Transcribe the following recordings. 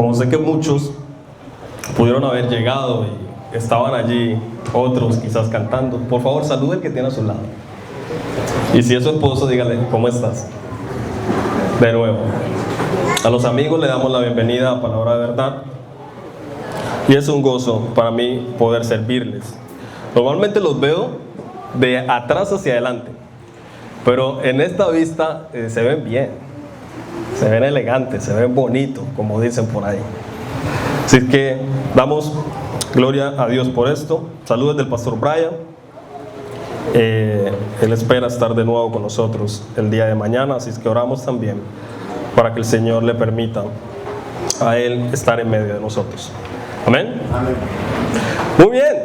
como sé que muchos pudieron haber llegado y estaban allí, otros quizás cantando, por favor salude al que tiene a su lado. Y si es su esposo, dígale, ¿cómo estás? De nuevo, a los amigos le damos la bienvenida a Palabra de Verdad. Y es un gozo para mí poder servirles. Normalmente los veo de atrás hacia adelante, pero en esta vista se ven bien, se ven elegantes, se ven bonitos, como dicen por ahí. Así que damos gloria a Dios por esto. Saludos del pastor Brian. Él espera estar de nuevo con nosotros el día de mañana, así es que oramos también para que el Señor le permita a él estar en medio de nosotros. Amén. Amén. Muy bien.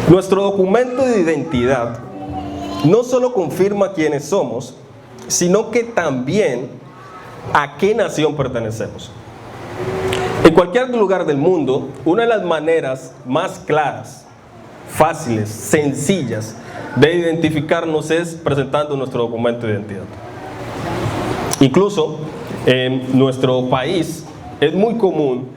Nuestro documento de identidad no solo confirma quiénes somos, sino que también a qué nación pertenecemos. En cualquier lugar del mundo, una de las maneras más claras, fáciles, sencillas de identificarnos es presentando nuestro documento de identidad. Incluso en nuestro país es muy común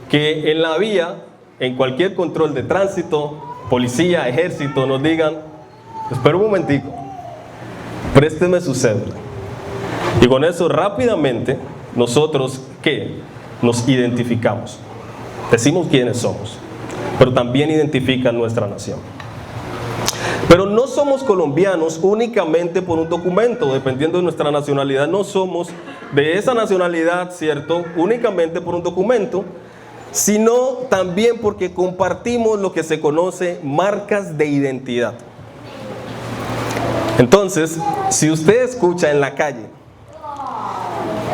que en la vía, en cualquier control de tránsito, policía, ejército, nos digan: espera un momentico, présteme su cédula. Y con eso rápidamente nosotros, ¿qué? Nos identificamos. Decimos quiénes somos, pero también identifican nuestra nación. Pero no somos colombianos únicamente por un documento, dependiendo de nuestra nacionalidad. No somos de esa nacionalidad, ¿cierto?, únicamente por un documento, sino también porque compartimos lo que se conoce marcas de identidad. Entonces, si usted escucha en la calle,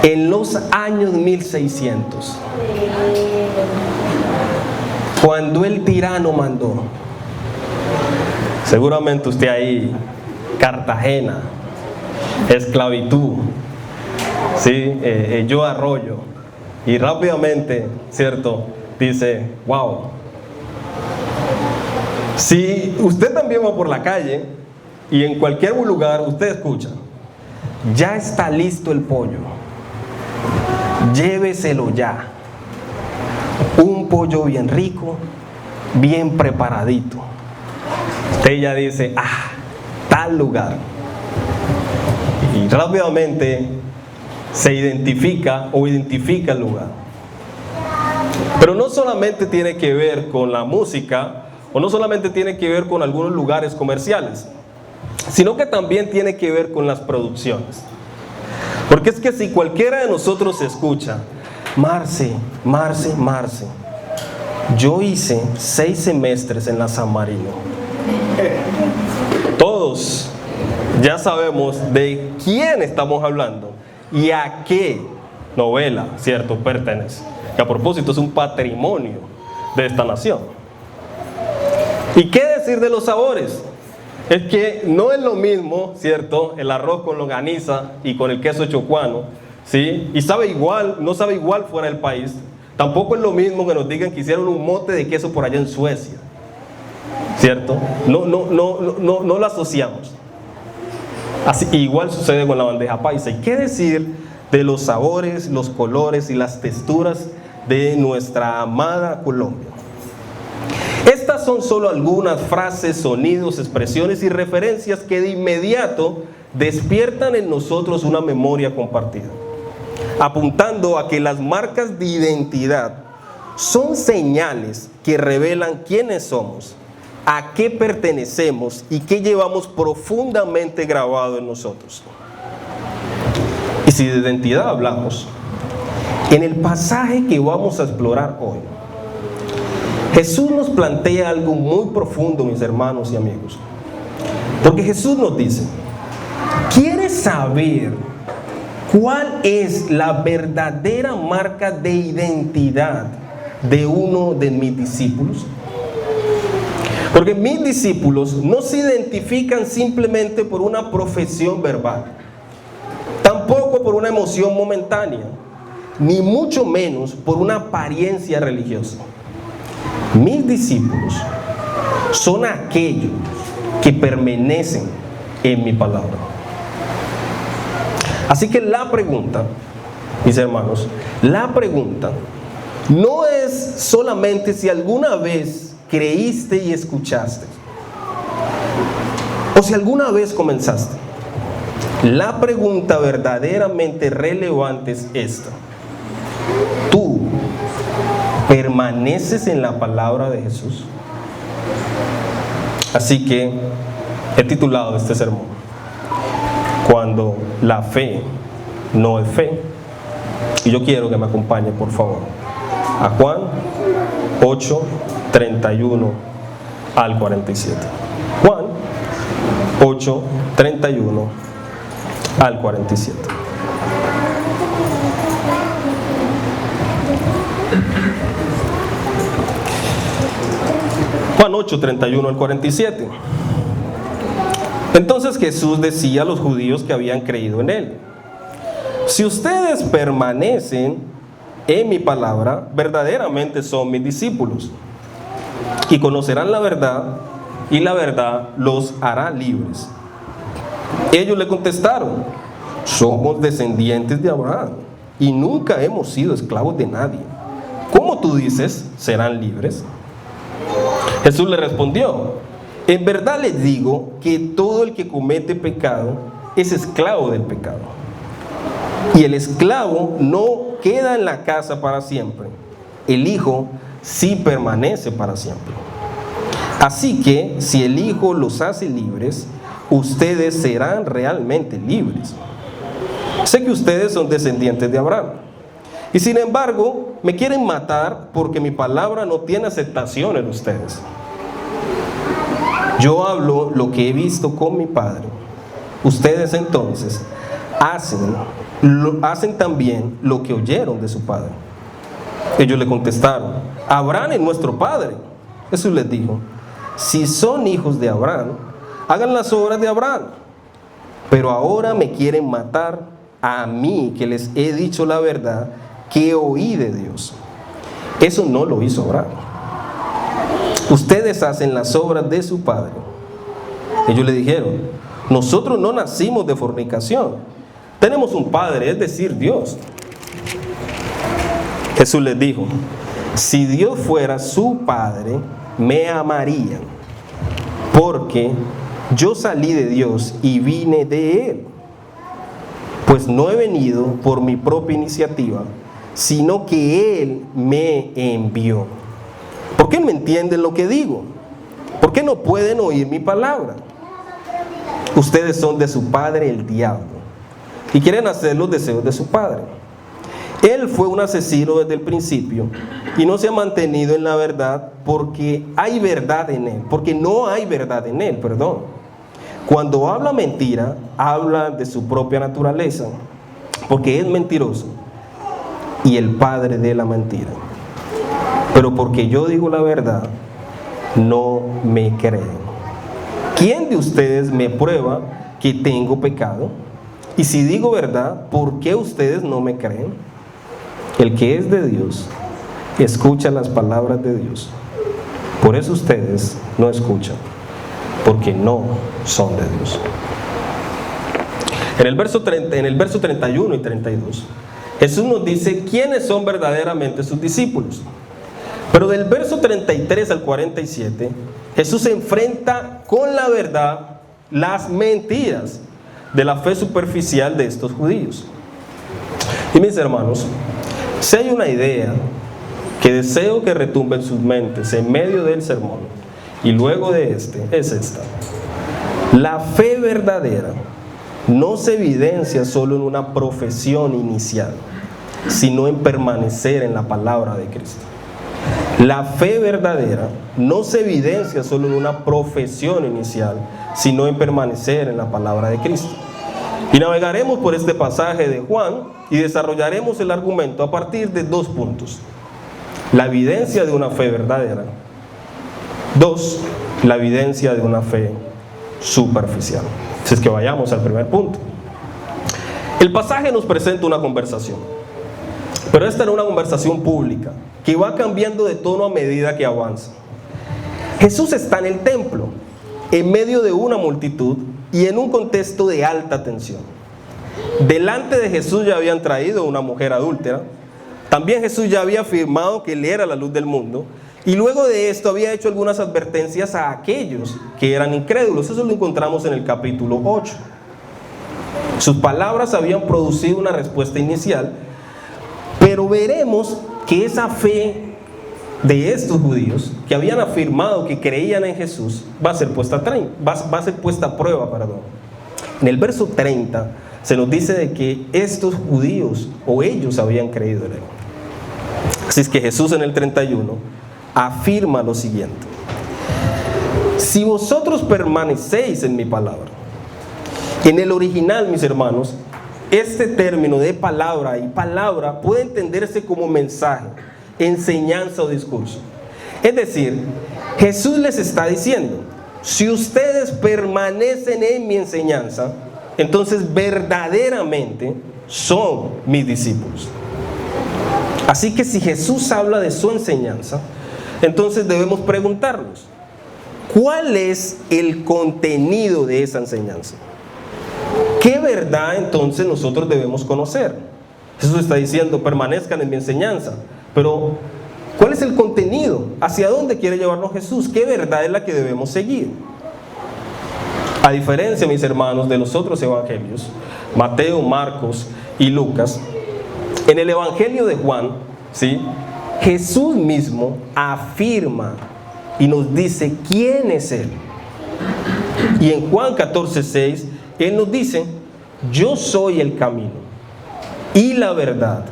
en los años 1600, cuando el tirano mandó, seguramente usted ahí, Cartagena, esclavitud, ¿sí? Yo Arroyo, y rápidamente, ¿cierto?, dice: wow. Si usted también va por la calle y en cualquier lugar usted escucha: ya está listo el pollo, lléveselo ya, un pollo bien rico, bien preparadito, usted ya dice: ah, tal lugar, y rápidamente se identifica o identifica el lugar. Pero no solamente tiene que ver con la música, o no solamente tiene que ver con algunos lugares comerciales, sino que también tiene que ver con las producciones. Porque es que si cualquiera de nosotros escucha: Marce, yo hice 6 semestres en la San Marino, todos ya sabemos de quién estamos hablando y a qué novela, ¿cierto?, pertenece. Que a propósito es un patrimonio de esta nación. ¿Y qué decir de los sabores? Es que no es lo mismo, ¿cierto?, el arroz con longaniza y con el queso chocuano, ¿sí? Y sabe igual, no sabe igual fuera del país. Tampoco es lo mismo que nos digan que hicieron un mote de queso por allá en Suecia, ¿cierto? No lo asociamos. Así, igual sucede con la bandeja paisa. ¿Y qué decir de los sabores, los colores y las texturas de nuestra amada Colombia? Estas son solo algunas frases, sonidos, expresiones y referencias que de inmediato despiertan en nosotros una memoria compartida, apuntando a que las marcas de identidad son señales que revelan quiénes somos, a qué pertenecemos y qué llevamos profundamente grabado en nosotros. Y si de identidad hablamos, en el pasaje que vamos a explorar hoy, Jesús nos plantea algo muy profundo, mis hermanos y amigos. Porque Jesús nos dice: ¿quieres saber cuál es la verdadera marca de identidad de uno de mis discípulos? Porque mis discípulos no se identifican simplemente por una profesión verbal, tampoco por una emoción momentánea, ni mucho menos por una apariencia religiosa. Mis discípulos son aquellos que permanecen en mi palabra. Así que la pregunta mis hermanos, la pregunta no es solamente si alguna vez creíste y escuchaste, o si alguna vez comenzaste. La pregunta verdaderamente relevante es esta: ¿tú permaneces en la palabra de Jesús? Así que he titulado este sermón: Cuando la fe no es fe. Y yo quiero que me acompañe, por favor, a Juan 8, 31 al 47. Juan 8, 31 al 47. Juan 8, 31 al 47. Entonces Jesús decía a los judíos que habían creído en él: si ustedes permanecen en mi palabra, verdaderamente son mis discípulos, y conocerán la verdad, y la verdad los hará libres. Ellos le contestaron: somos descendientes de Abraham, y nunca hemos sido esclavos de nadie. ¿Cómo tú dices, serán libres? Jesús le respondió: en verdad les digo que todo el que comete pecado es esclavo del pecado. Y el esclavo no queda en la casa para siempre, el Hijo sí permanece para siempre. Así que si el Hijo los hace libres, ustedes serán realmente libres. Sé que ustedes son descendientes de Abraham, y sin embargo me quieren matar porque mi palabra no tiene aceptación en ustedes. Yo hablo lo que he visto con mi Padre. Ustedes entonces hacen también lo que oyeron de su padre. Ellos le contestaron: Abraham es nuestro padre. Jesús les dijo: si son hijos de Abraham, hagan las obras de Abraham. Pero ahora me quieren matar a mí, que les he dicho la verdad que oí de Dios. Eso no lo hizo Abraham. Ustedes hacen las obras de su padre. Ellos le dijeron: nosotros no nacimos de fornicación. Tenemos un padre, es decir, Dios. Jesús les dijo: si Dios fuera su padre, me amarían, porque yo salí de Dios y vine de Él. Pues no he venido por mi propia iniciativa, sino que Él me envió. ¿Por qué no entienden lo que digo? ¿Por qué no pueden oír mi palabra? Ustedes son de su padre el diablo, y quieren hacer los deseos de su padre. Él fue un asesino desde el principio y no se ha mantenido en la verdad porque hay verdad en él, porque no hay verdad en él, perdón. Cuando habla mentira, habla de su propia naturaleza, porque es mentiroso y el padre de la mentira. Pero porque yo digo la verdad, no me creen. ¿Quién de ustedes me prueba que tengo pecado? Y si digo verdad, ¿por qué ustedes no me creen? El que es de Dios, escucha las palabras de Dios. Por eso ustedes no escuchan, porque no son de Dios. En el verso 31 y 32, Jesús nos dice quiénes son verdaderamente sus discípulos. Pero del verso 33 al 47, Jesús se enfrenta con la verdad las mentiras de la fe superficial de estos judíos. Y mis hermanos, si hay una idea que deseo que retumbe en sus mentes en medio del sermón y luego de este, es esta: la fe verdadera no se evidencia solo en una profesión inicial, sino en permanecer en la palabra de Cristo. La fe verdadera no se evidencia solo en una profesión inicial, sino en permanecer en la palabra de Cristo. Y navegaremos por este pasaje de Juan y desarrollaremos el argumento a partir de 2 puntos. La evidencia de una fe verdadera. 2. La evidencia de una fe superficial. Así es que vayamos al primer punto. El pasaje nos presenta una conversación, pero esta era una conversación pública que va cambiando de tono a medida que avanza. Jesús está en el templo, en medio de una multitud y en un contexto de alta tensión. Delante de Jesús ya habían traído una mujer adúltera. También Jesús ya había afirmado que Él era la luz del mundo. Y luego de esto había hecho algunas advertencias a aquellos que eran incrédulos. Eso lo encontramos en el capítulo 8. Sus palabras habían producido una respuesta inicial, pero veremos que esa fe de estos judíos que habían afirmado que creían en Jesús va a ser puesta a prueba. En el verso 30 se nos dice de que estos judíos o ellos habían creído en Él. Así es que Jesús en el 31 afirma lo siguiente: si vosotros permanecéis en mi palabra. En el original, mis hermanos, este término de palabra y palabra puede entenderse como mensaje, enseñanza o discurso. Es decir, Jesús les está diciendo: si ustedes permanecen en mi enseñanza, entonces verdaderamente son mis discípulos. Así que si Jesús habla de su enseñanza, entonces debemos preguntarnos: ¿cuál es el contenido de esa enseñanza? ¿Qué verdad entonces nosotros debemos conocer? Jesús está diciendo: permanezcan en mi enseñanza. Pero, ¿cuál es el contenido? ¿Hacia dónde quiere llevarnos Jesús? ¿Qué verdad es la que debemos seguir? A diferencia, mis hermanos, de los otros evangelios, Mateo, Marcos y Lucas, en el evangelio de Juan, ¿sí?, Jesús mismo afirma y nos dice quién es Él. Y en Juan 14:6, Él nos dice: yo soy el camino y la verdad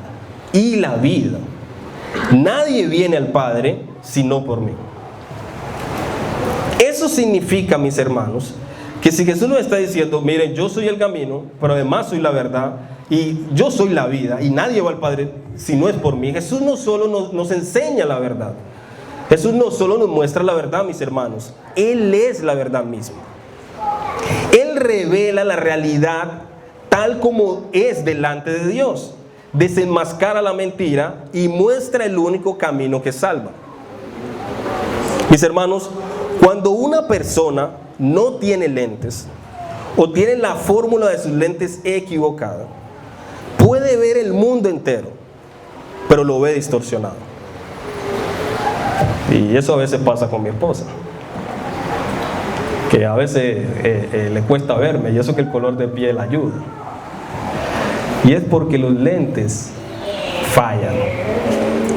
y la vida. Nadie viene al Padre sino por mí. Eso significa, mis hermanos, que si Jesús nos está diciendo: miren, yo soy el camino, pero además soy la verdad, y yo soy la vida, y nadie va al Padre si no es por mí. Jesús no solo nos enseña la verdad, Jesús no solo nos muestra la verdad, mis hermanos, Él es la verdad misma. Él revela la realidad tal como es delante de Dios, desenmascara la mentira y muestra el único camino que salva. Mis hermanos, cuando una persona no tiene lentes o tiene la fórmula de sus lentes equivocada, puede ver el mundo entero, pero lo ve distorsionado. Y eso a veces pasa con mi esposa, que a veces le cuesta verme, y eso que el color de piel ayuda. Y es porque los lentes fallan.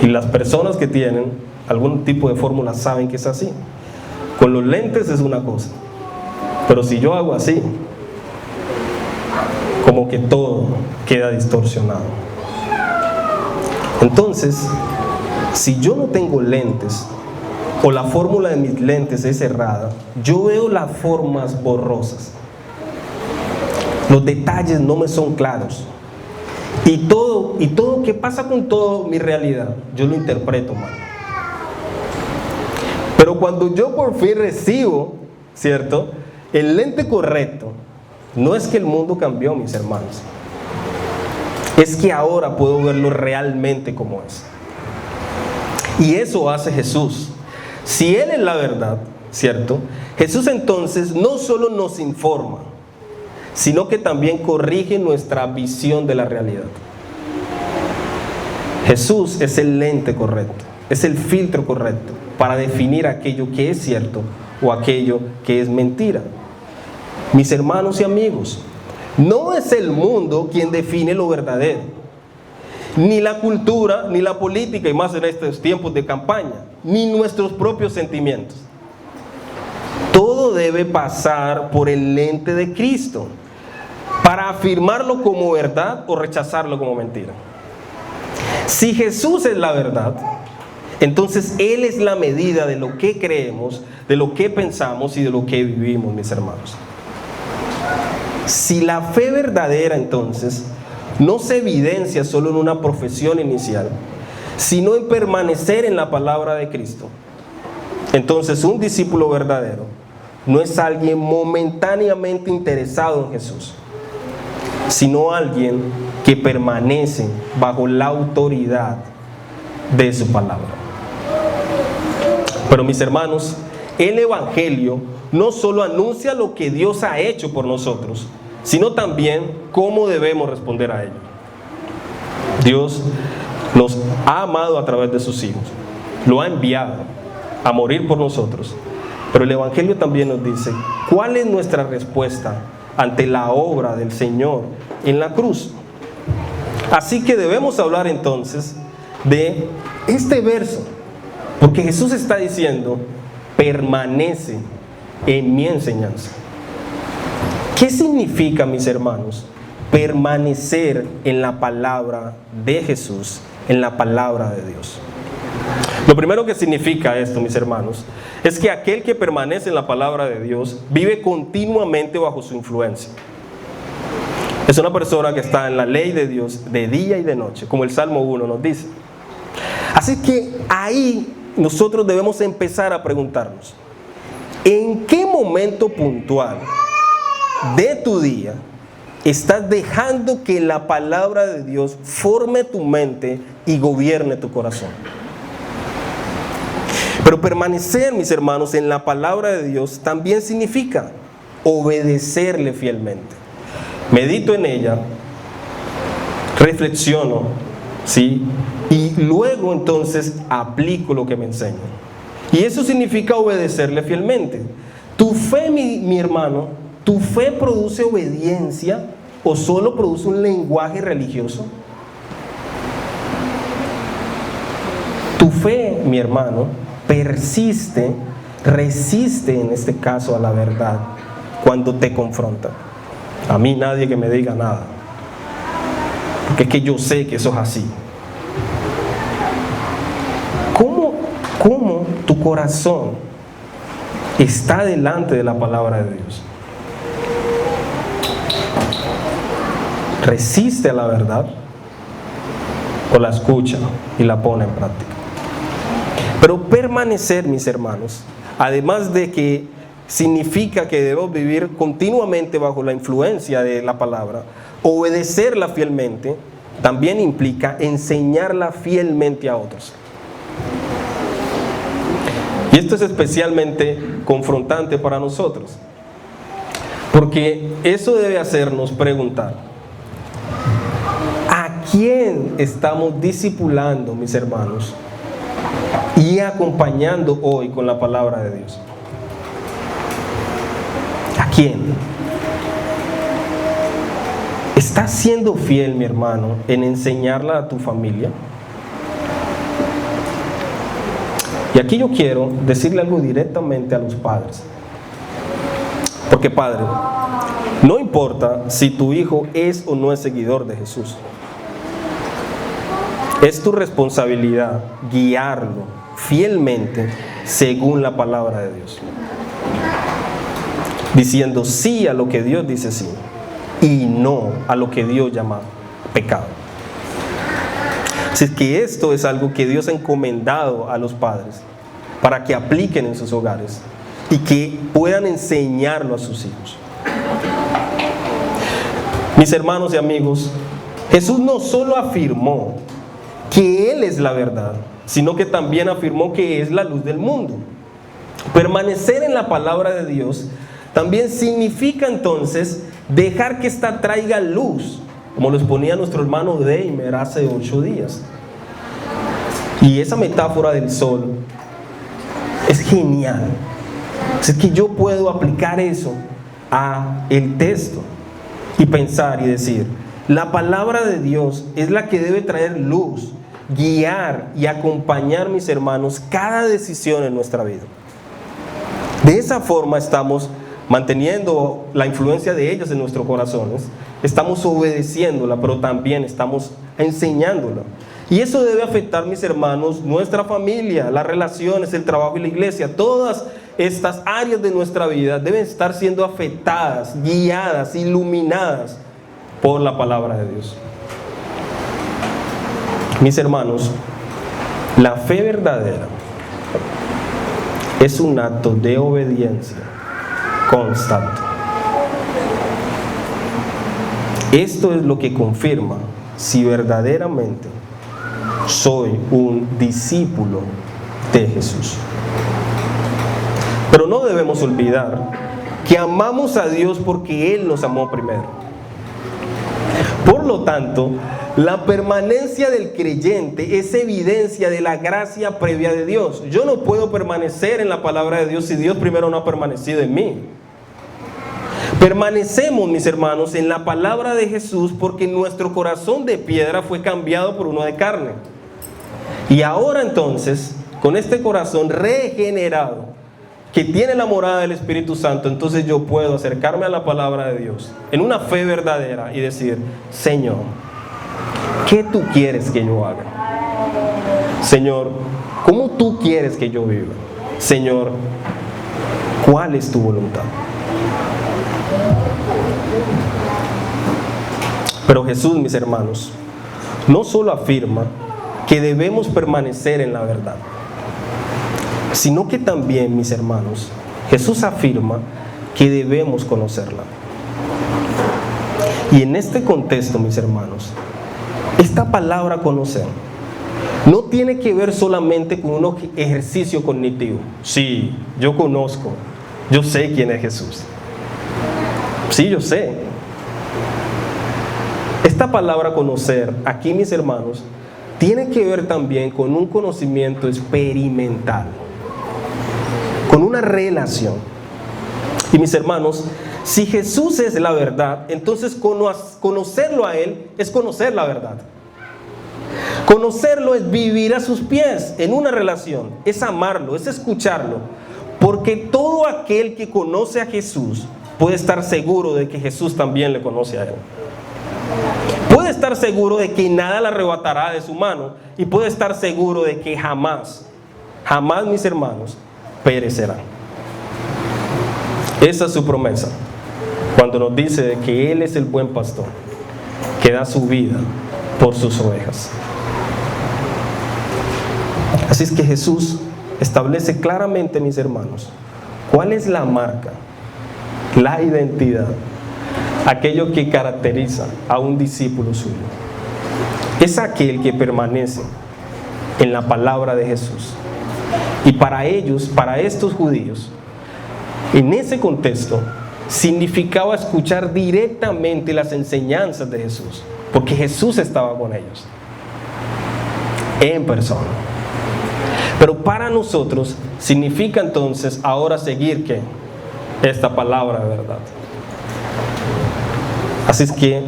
Y las personas que tienen algún tipo de fórmula saben que es así. Con los lentes es una cosa, pero si yo hago así, como que todo queda distorsionado. Entonces, si yo no tengo lentes, o la fórmula de mis lentes es errada, yo veo las formas borrosas. Los detalles no me son claros. Y todo ¿qué pasa con toda mi realidad? Yo lo interpreto mal. Pero cuando yo por fin recibo, ¿cierto?, el lente correcto, no es que el mundo cambió, mis hermanos. Es que ahora puedo verlo realmente como es. Y eso hace Jesús. Si Él es la verdad, ¿cierto?, Jesús entonces no solo nos informa, sino que también corrige nuestra visión de la realidad. Jesús es el lente correcto, es el filtro correcto para definir aquello que es cierto o aquello que es mentira. Mis hermanos y amigos, no es el mundo quien define lo verdadero, ni la cultura, ni la política, y más en estos tiempos de campaña, ni nuestros propios sentimientos. Todo debe pasar por el lente de Cristo para afirmarlo como verdad o rechazarlo como mentira. Si Jesús es la verdad, entonces Él es la medida de lo que creemos, de lo que pensamos y de lo que vivimos, mis hermanos. Si la fe verdadera entonces no se evidencia solo en una profesión inicial, sino en permanecer en la palabra de Cristo, entonces un discípulo verdadero no es alguien momentáneamente interesado en Jesús, sino alguien que permanece bajo la autoridad de su palabra. Pero mis hermanos, el Evangelio no solo anuncia lo que Dios ha hecho por nosotros, sino también cómo debemos responder a ello. Dios nos ha amado a través de sus hijos, lo ha enviado a morir por nosotros, pero el Evangelio también nos dice cuál es nuestra respuesta ante la obra del Señor en la cruz. Así que debemos hablar entonces de este verso, porque Jesús está diciendo: permanece en mi enseñanza. ¿Qué significa, mis hermanos, permanecer en la palabra de Jesús, en la palabra de Dios? Lo primero que significa esto, mis hermanos, es que aquel que permanece en la palabra de Dios vive continuamente bajo su influencia. Es una persona que está en la ley de Dios de día y de noche, como el Salmo 1 nos dice. Así que ahí nosotros debemos empezar a preguntarnos: ¿en qué momento puntual de tu día estás dejando que la palabra de Dios forme tu mente y gobierne tu corazón? Pero permanecer, mis hermanos, en la palabra de Dios también significa obedecerle fielmente. Medito en ella, reflexiono, ¿sí? Y luego entonces aplico lo que me enseña. Y eso significa obedecerle fielmente. Tu fe, mi hermano, ¿tu fe produce obediencia o solo produce un lenguaje religioso? Tu fe, mi hermano, persiste, resiste en este caso a la verdad cuando te confronta. A mí nadie que me diga nada, porque es que yo sé que eso es así. ¿Cómo tu corazón está delante de la palabra de Dios? ¿Resiste a la verdad o la escucha y la pone en práctica? Pero permanecer, mis hermanos, además de que significa que debemos vivir continuamente bajo la influencia de la palabra, obedecerla fielmente, también implica enseñarla fielmente a otros. Y esto es especialmente confrontante para nosotros, porque eso debe hacernos preguntar: ¿a quién estamos discipulando, mis hermanos, y acompañando hoy con la palabra de Dios? ¿A quién? ¿Estás siendo fiel, mi hermano, en enseñarla a tu familia? Y aquí yo quiero decirle algo directamente a los padres. Porque, padre, no importa si tu hijo es o no es seguidor de Jesús. Es tu responsabilidad guiarlo fielmente según la palabra de Dios, diciendo sí a lo que Dios dice sí y no a lo que Dios llama pecado. Así es que esto es algo que Dios ha encomendado a los padres para que apliquen en sus hogares y que puedan enseñarlo a sus hijos. Mis hermanos y amigos, Jesús no solo afirmó que Él es la verdad, sino que también afirmó que es la luz del mundo. Permanecer en la palabra de Dios también significa entonces dejar que ésta traiga luz, como lo exponía nuestro hermano Deimer hace 8 días. Y esa metáfora del sol es genial. Es que yo puedo aplicar eso a el texto y pensar y decir: la palabra de Dios es la que debe traer luz, guiar y acompañar, mis hermanos, cada decisión en nuestra vida. De esa forma estamos manteniendo la influencia de ellas en nuestros corazones, estamos obedeciéndola, pero también estamos enseñándola. Y eso debe afectar, mis hermanos, nuestra familia, las relaciones, el trabajo y la iglesia. Todas estas áreas de nuestra vida deben estar siendo afectadas, guiadas, iluminadas por la palabra de Dios. Mis hermanos, la fe verdadera es un acto de obediencia constante. Esto es lo que confirma si verdaderamente soy un discípulo de Jesús. Pero no debemos olvidar que amamos a Dios porque Él nos amó primero. Por lo tanto, la permanencia del creyente es evidencia de la gracia previa de Dios. Yo no puedo permanecer en la palabra de Dios si Dios primero no ha permanecido en mí. Permanecemos, mis hermanos, en la palabra de Jesús porque nuestro corazón de piedra fue cambiado por uno de carne. Y ahora entonces, con este corazón regenerado, que tiene la morada del Espíritu Santo, entonces yo puedo acercarme a la palabra de Dios en una fe verdadera y decir: Señor, ¿qué tú quieres que yo haga? Señor, ¿cómo tú quieres que yo viva? Señor, ¿cuál es tu voluntad? Pero Jesús, mis hermanos, no solo afirma que debemos permanecer en la verdad, sino que también, mis hermanos, Jesús afirma que debemos conocerla. Y en este contexto, mis hermanos, esta palabra conocer no tiene que ver solamente con un ejercicio cognitivo. Sí, yo conozco, yo sé quién es Jesús. Sí, yo sé. Esta palabra conocer, aquí, mis hermanos, tiene que ver también con un conocimiento experimental, con una relación. Y mis hermanos, si Jesús es la verdad, entonces conocerlo a Él es conocer la verdad. Conocerlo es vivir a sus pies en una relación, es amarlo, es escucharlo, porque todo aquel que conoce a Jesús puede estar seguro de que Jesús también le conoce a Él. Puede estar seguro de que nada le arrebatará de su mano, y puede estar seguro de que jamás, jamás, mis hermanos, perecerá. Esa es su promesa cuando nos dice de que Él es el buen pastor que da su vida por sus ovejas. Así es que Jesús establece claramente, mis hermanos, cuál es la marca, la identidad, aquello que caracteriza a un discípulo suyo. Es aquel que permanece en la palabra de Jesús. Y para ellos, para estos judíos, en ese contexto, significaba escuchar directamente las enseñanzas de Jesús, porque Jesús estaba con ellos, en persona. Pero para nosotros, significa entonces ahora seguir ¿qué? Esta palabra de verdad. Así es que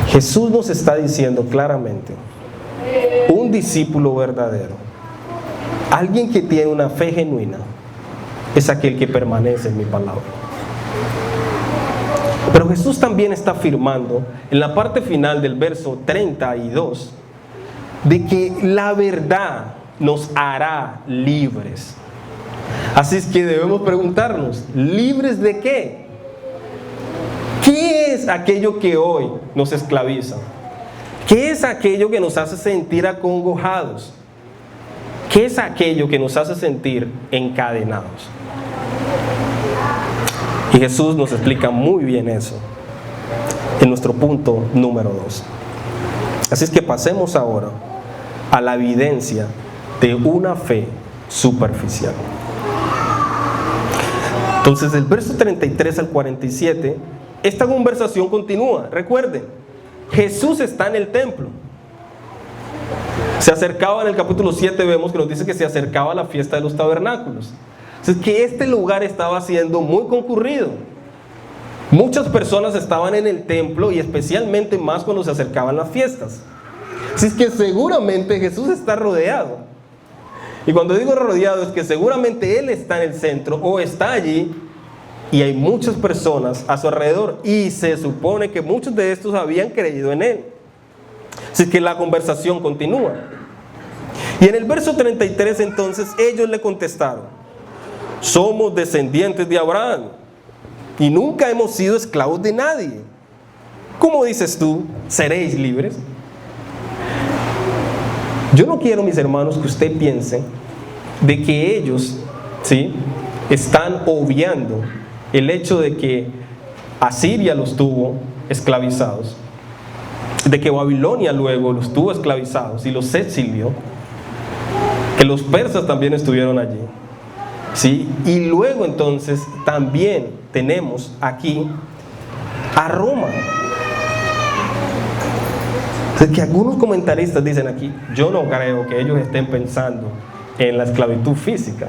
Jesús nos está diciendo claramente: un discípulo verdadero, alguien que tiene una fe genuina, es aquel que permanece en mi palabra. Pero Jesús también está afirmando en la parte final del verso 32 de que la verdad nos hará libres. Así es que debemos preguntarnos: ¿libres de qué? ¿Qué es aquello que hoy nos esclaviza? ¿Qué es aquello que nos hace sentir acongojados? ¿Qué es aquello que nos hace sentir encadenados? Y Jesús nos explica muy bien eso en nuestro punto número 2. Así es que pasemos ahora a la evidencia de una fe superficial. Entonces, del verso 33 al 47, esta conversación continúa. Recuerden, Jesús está en el templo. Se acercaba, en el capítulo 7 vemos que nos dice que se acercaba a la fiesta de los tabernáculos. Es que este lugar estaba siendo muy concurrido. Muchas personas estaban en el templo, y especialmente más cuando se acercaban las fiestas. Así es que seguramente Jesús está rodeado. Y cuando digo rodeado es que seguramente Él está en el centro o está allí, y hay muchas personas a su alrededor, y se supone que muchos de estos habían creído en Él. Así es que la conversación continúa. Y en el verso 33 entonces ellos le contestaron: somos descendientes de Abraham y nunca hemos sido esclavos de nadie. ¿Cómo dices tú, seréis libres? Yo no quiero, mis hermanos, que usted piense de que ellos, ¿sí?, están obviando el hecho de que Asiria los tuvo esclavizados, de que Babilonia luego los tuvo esclavizados y los exilió, que los persas también estuvieron allí. ¿sí? Y luego entonces también tenemos aquí a Roma. Es que algunos comentaristas dicen aquí, yo no creo que ellos estén pensando en la esclavitud física.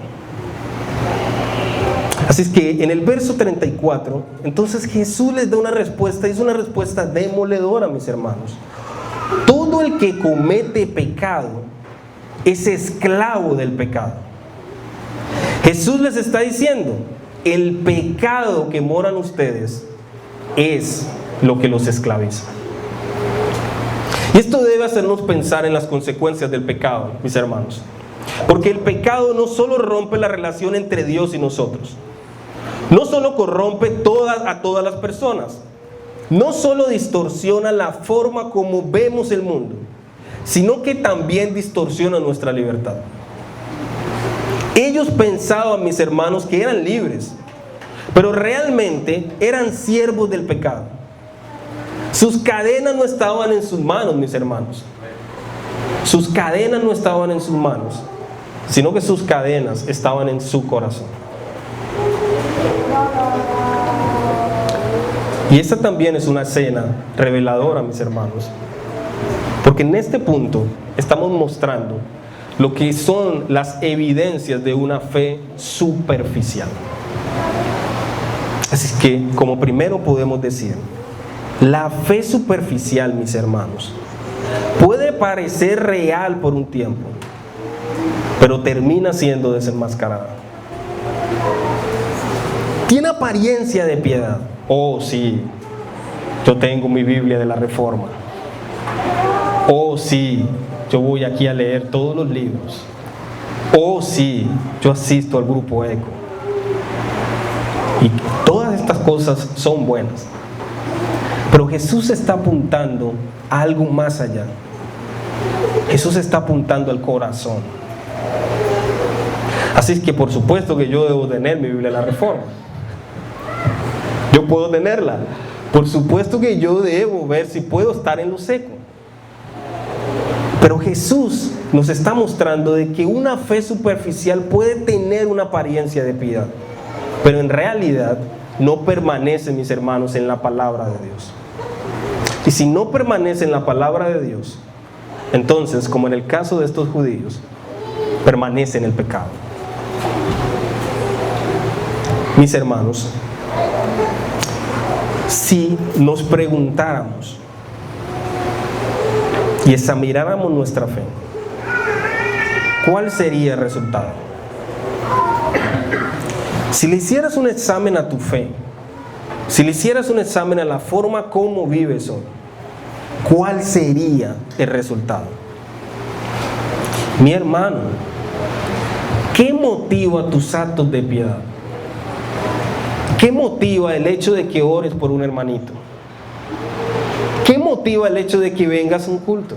Así es que en el verso 34, entonces Jesús les da una respuesta, y es una respuesta demoledora, mis hermanos. Todo el que comete pecado es esclavo del pecado. Jesús les está diciendo, el pecado que moran ustedes es lo que los esclaviza. Y esto debe hacernos pensar en las consecuencias del pecado, mis hermanos. Porque el pecado no solo rompe la relación entre Dios y nosotros, no solo corrompe a todas las personas, no solo distorsiona la forma como vemos el mundo, sino que también distorsiona nuestra libertad. Ellos pensaban, mis hermanos, que eran libres, pero realmente eran siervos del pecado. Sus cadenas no estaban en sus manos, mis hermanos. Sus cadenas no estaban en sus manos, sino que sus cadenas estaban en su corazón. Y esta también es una escena reveladora, mis hermanos, porque en este punto estamos mostrando lo que son las evidencias de una fe superficial. Así que, como primero podemos decir, la fe superficial, mis hermanos, puede parecer real por un tiempo, pero termina siendo desenmascarada. Tiene apariencia de piedad. Oh, sí, yo tengo mi Biblia de la Reforma. Oh, sí, yo voy aquí a leer todos los libros. Oh, sí, yo asisto al grupo ECO. Y todas estas cosas son buenas. Pero Jesús está apuntando a algo más allá. Jesús está apuntando al corazón. Así es que por supuesto que yo debo tener mi Biblia de la Reforma. Yo puedo tenerla. Por supuesto que yo debo ver si puedo estar en lo seco. Pero Jesús nos está mostrando de que una fe superficial puede tener una apariencia de piedad, pero en realidad no permanece, mis hermanos, en la palabra de Dios. Y si no permanece en la palabra de Dios, entonces, como en el caso de estos judíos, permanece en el pecado. Mis hermanos, si nos preguntáramos y examináramos nuestra fe, ¿cuál sería el resultado? Si le hicieras un examen a tu fe, si le hicieras un examen a la forma como vives hoy, ¿cuál sería el resultado? Mi hermano, ¿qué motiva tus actos de piedad? ¿Qué motiva el hecho de que ores por un hermanito? ¿Qué motiva el hecho de que vengas a un culto?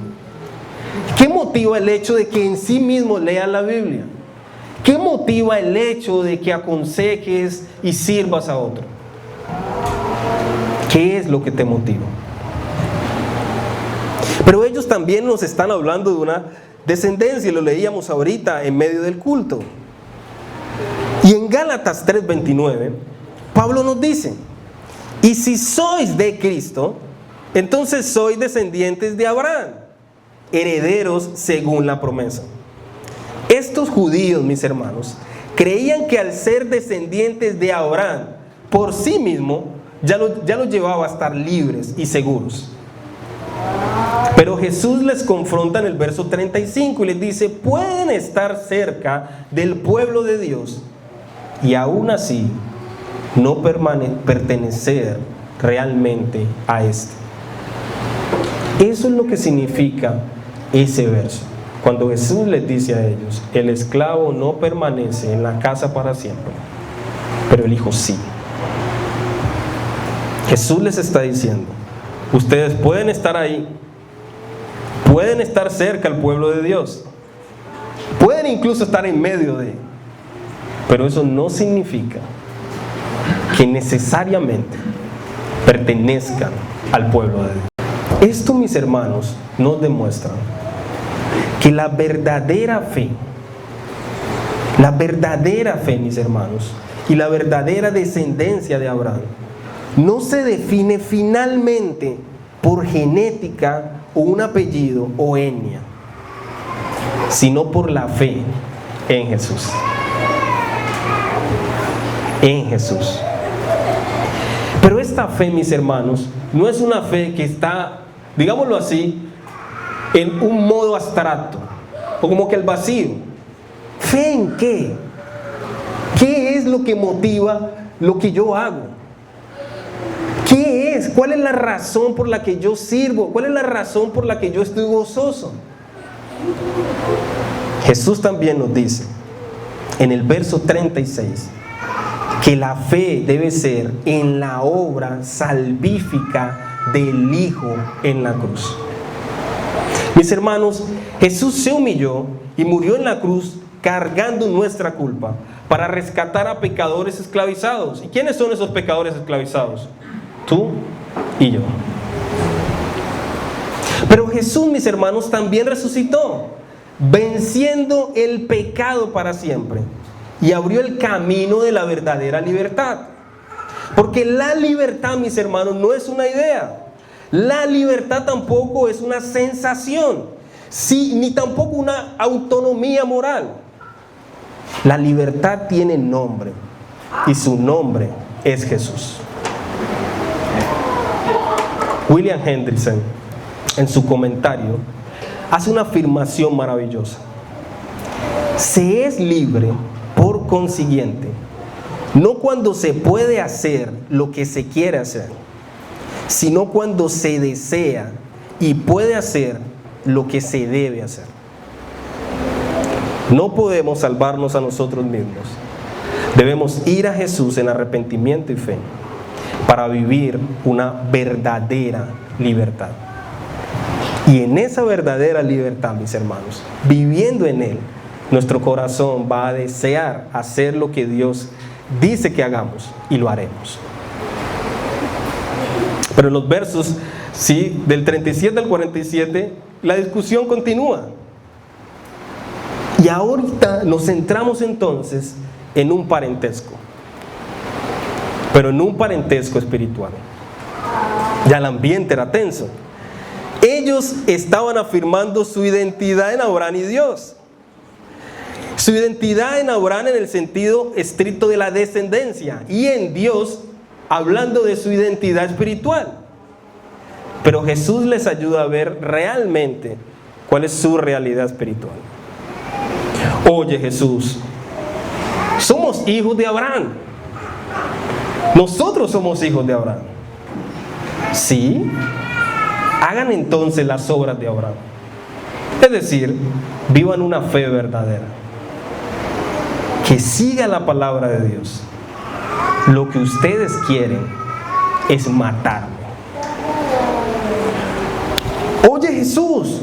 ¿Qué motiva el hecho de que en sí mismo leas la Biblia? ¿Qué motiva el hecho de que aconsejes y sirvas a otro? ¿Qué es lo que te motiva? Pero ellos también nos están hablando de una descendencia, y lo leíamos ahorita en medio del culto. Y en Gálatas 3:29, Pablo nos dice: y si sois de Cristo, entonces sois descendientes de Abraham, herederos según la promesa. Estos judíos, mis hermanos, creían que al ser descendientes de Abraham, por sí mismo, ya los llevaba a estar libres y seguros. Pero Jesús les confronta en el verso 35 y les dice: pueden estar cerca del pueblo de Dios y aún así no pertenecer realmente a este. Eso es lo que significa ese verso. Cuando Jesús les dice a ellos: el esclavo no permanece en la casa para siempre, pero el hijo sí. Jesús les está diciendo: ustedes pueden estar ahí, pueden estar cerca al pueblo de Dios, pueden incluso estar en medio de él, pero eso no significa que necesariamente pertenezcan al pueblo de Dios. Esto, mis hermanos, nos demuestra que la verdadera fe La verdadera fe, mis hermanos, y la verdadera descendencia de Abraham no se define finalmente por genética o un apellido o etnia, sino por la fe en Jesús. En Jesús. Pero esta fe, mis hermanos, no es una fe que está, digámoslo así, en un modo abstracto, o como que el vacío. ¿Fe en qué? ¿Qué es lo que motiva lo que yo hago? ¿Qué es? ¿Cuál es la razón por la que yo sirvo? ¿Cuál es la razón por la que yo estoy gozoso? Jesús también nos dice en el verso 36 que la fe debe ser en la obra salvífica del Hijo en la cruz. Mis hermanos, Jesús se humilló y murió en la cruz cargando nuestra culpa para rescatar a pecadores esclavizados. ¿Y quiénes son esos pecadores esclavizados? Tú y yo. Pero Jesús, mis hermanos, también resucitó, venciendo el pecado para siempre, y abrió el camino de la verdadera libertad. Porque la libertad, mis hermanos, no es una idea. La libertad tampoco es una sensación, sí, ni tampoco una autonomía moral. La libertad tiene nombre, y su nombre es Jesús. William Hendrickson, en su comentario, hace una afirmación maravillosa. Se es libre, por consiguiente, no cuando se puede hacer lo que se quiere hacer, sino cuando se desea y puede hacer lo que se debe hacer. No podemos salvarnos a nosotros mismos. Debemos ir a Jesús en arrepentimiento y fe para vivir una verdadera libertad. Y en esa verdadera libertad, mis hermanos, viviendo en Él, nuestro corazón va a desear hacer lo que Dios dice que hagamos, y lo haremos. Pero en los versos, sí, del 37 al 47, la discusión continúa. Y ahorita nos centramos entonces en un parentesco, pero en un parentesco espiritual. Ya el ambiente era tenso. Ellos estaban afirmando su identidad en Abraham y Dios. Su identidad en Abraham en el sentido estricto de la descendencia, y en Dios hablando de su identidad espiritual. Pero Jesús les ayuda a ver realmente cuál es su realidad espiritual. Oye, Jesús, somos hijos de Abraham. Nosotros somos hijos de Abraham. Sí, hagan entonces las obras de Abraham. Es decir, vivan una fe verdadera, que siga la palabra de Dios. Lo que ustedes quieren es matarme. Oye, Jesús,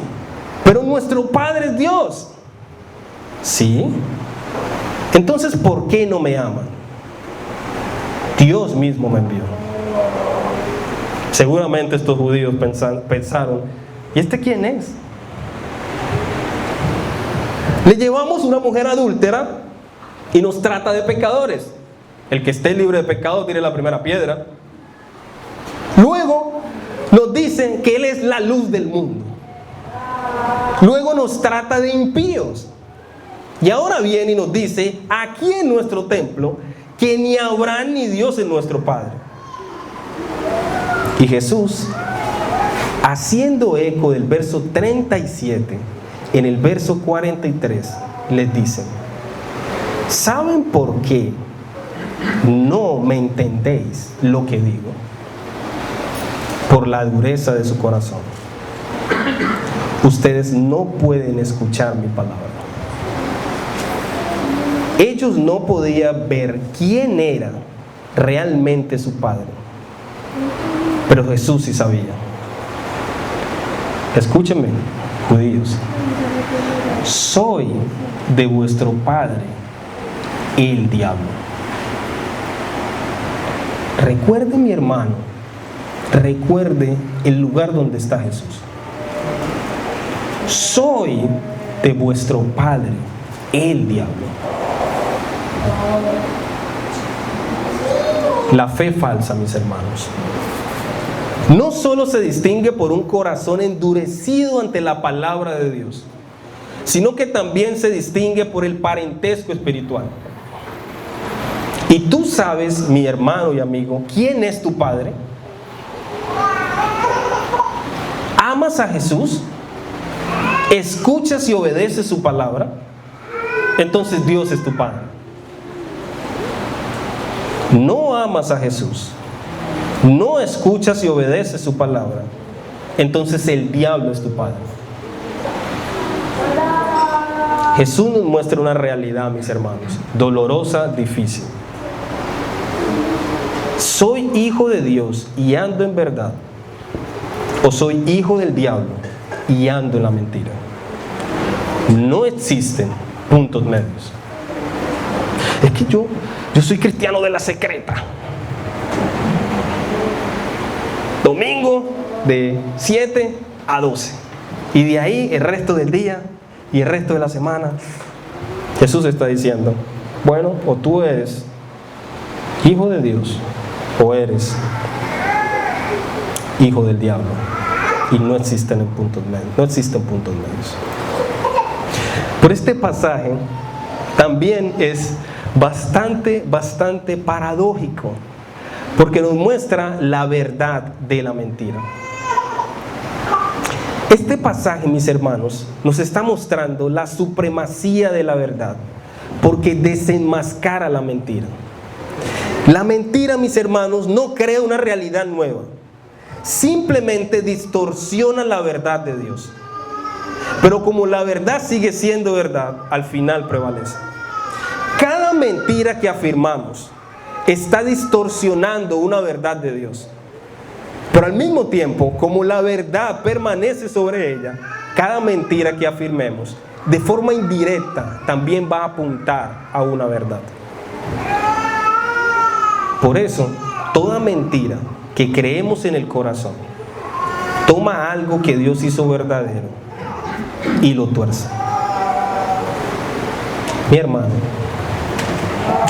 pero nuestro Padre es Dios. ¿Sí? Entonces, ¿por qué no me aman? Dios mismo me envió. Seguramente estos judíos pensaron, ¿y este quién es? Le llevamos una mujer adúltera y nos trata de pecadores. El que esté libre de pecado tire la primera piedra. Luego nos dicen que Él es la luz del mundo. Luego nos trata de impíos. Y ahora viene y nos dice aquí en nuestro templo que ni Abraham ni Dios es nuestro Padre. Y Jesús, haciendo eco del verso 37, en el verso 43, les dice: ¿saben por qué no me entendéis lo que digo? Por la dureza de su corazón. Ustedes no pueden escuchar mi palabra. Ellos no podían ver quién era realmente su Padre, pero Jesús sí sabía. Escúchenme, judíos. Soy de vuestro padre, el diablo. Recuerde, mi hermano, recuerde el lugar donde está Jesús. Soy de vuestro padre, el diablo. La fe falsa, mis hermanos, no solo se distingue por un corazón endurecido ante la palabra de Dios, sino que también se distingue por el parentesco espiritual. Y tú sabes, mi hermano y amigo, ¿quién es tu Padre? ¿Amas a Jesús? ¿Escuchas y obedeces su palabra? Entonces Dios es tu Padre. No amas a Jesús, no escuchas y obedeces su palabra, entonces el diablo es tu padre. Jesús nos muestra una realidad, mis hermanos, dolorosa, difícil. ¿Soy hijo de Dios y ando en verdad? ¿O soy hijo del diablo y ando en la mentira? No existen puntos medios. Es que yo soy cristiano de la secreta. Domingo de 7 a 12. Y de ahí el resto del día y el resto de la semana. Jesús está diciendo, bueno, o tú eres hijo de Dios o eres hijo del diablo. Y no existen puntos medios. No existen puntos medios. Por este pasaje también es bastante paradójico, porque nos muestra la verdad de la mentira. Este pasaje, mis hermanos, nos está mostrando la supremacía de la verdad, porque desenmascara la mentira. La mentira, mis hermanos, no crea una realidad nueva, simplemente distorsiona la verdad de Dios. Pero como la verdad sigue siendo verdad, al final prevalece. Cada mentira que afirmamos está distorsionando una verdad de Dios. Pero al mismo tiempo, como la verdad permanece sobre ella, cada mentira que afirmemos, de forma indirecta, también va a apuntar a una verdad. Por eso, toda mentira que creemos en el corazón, toma algo que Dios hizo verdadero y lo tuerce. Mi hermano,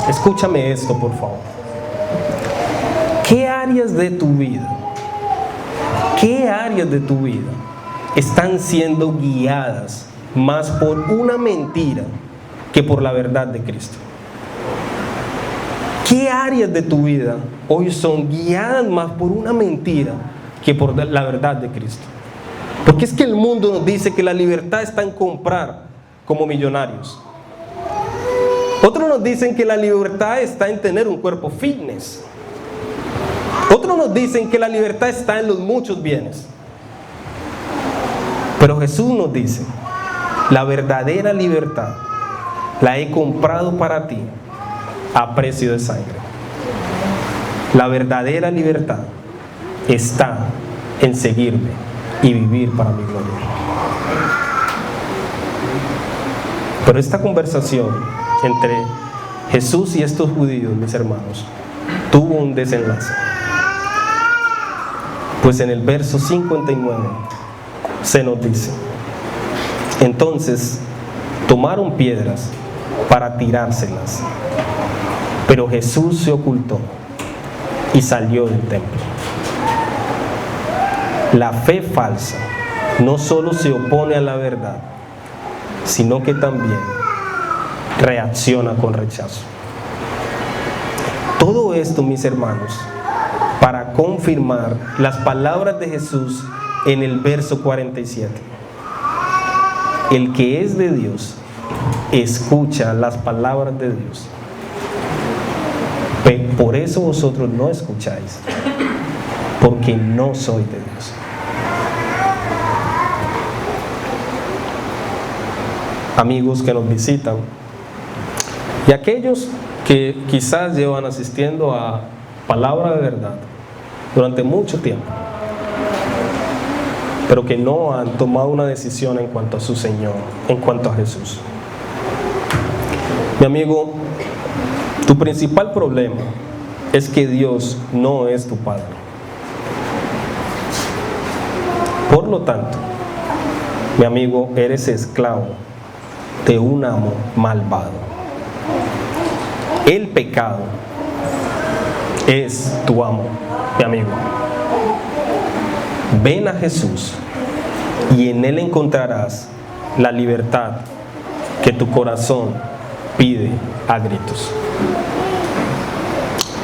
escúchame esto, por favor. ¿Qué áreas de tu vida están siendo guiadas más por una mentira que por la verdad de Cristo? ¿Qué áreas de tu vida hoy son guiadas más por una mentira que por la verdad de Cristo? Porque es que el mundo nos dice que la libertad está en comprar como millonarios. Otros nos dicen que la libertad está en tener un cuerpo fitness. Otros nos dicen que la libertad está en los muchos bienes. Pero Jesús nos dice, la verdadera libertad la he comprado para ti a precio de sangre. La verdadera libertad está en seguirme y vivir para mi gloria. Pero esta conversación entre Jesús y estos judíos, mis hermanos, tuvo un desenlace. Pues en el verso 59 se nos dice, entonces tomaron piedras para tirárselas, pero Jesús se ocultó y salió del templo. La fe falsa no solo se opone a la verdad, sino que también reacciona con rechazo. Todo esto, mis hermanos, para confirmar las palabras de Jesús en el verso 47. El que es de Dios, escucha las palabras de Dios. Por eso vosotros no escucháis, porque no sois de Dios. Amigos que nos visitan y aquellos que quizás llevan asistiendo a palabra de verdad durante mucho tiempo, pero que no han tomado una decisión en cuanto a su Señor, en cuanto a Jesús. Mi amigo, tu principal problema es que Dios no es tu Padre. Por lo tanto, mi amigo, eres esclavo de un amo malvado. El pecado es tu amo, mi amigo. Ven a Jesús y en Él encontrarás la libertad que tu corazón pide a gritos.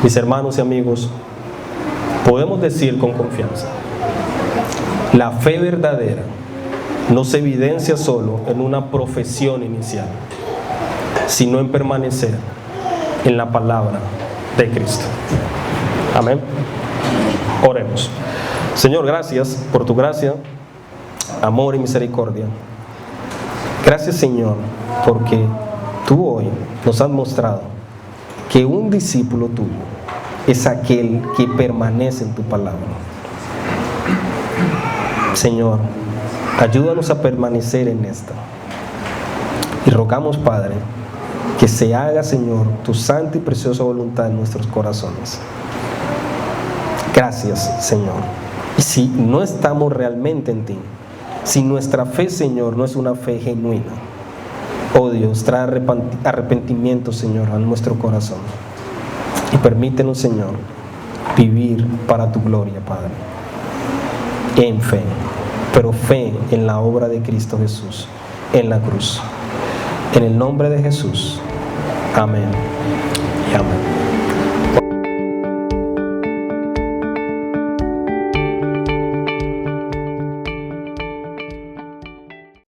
Mis hermanos y amigos, podemos decir con confianza, la fe verdadera no se evidencia solo en una profesión inicial, sino en permanecer en la palabra de Cristo. Amén. Oremos. Señor, gracias por tu gracia, amor y misericordia. Gracias, Señor, porque tú hoy nos has mostrado que un discípulo tuyo es aquel que permanece en tu palabra. Señor, ayúdanos a permanecer en esta. Y rogamos, Padre, que se haga, Señor, tu santa y preciosa voluntad en nuestros corazones. Gracias, Señor. Y si no estamos realmente en ti, si nuestra fe, Señor, no es una fe genuina, oh Dios, trae arrepentimiento, Señor, a nuestro corazón. Y permítenos, Señor, vivir para tu gloria, Padre. En fe, pero fe en la obra de Cristo Jesús, en la cruz. En el nombre de Jesús. Amén y amén.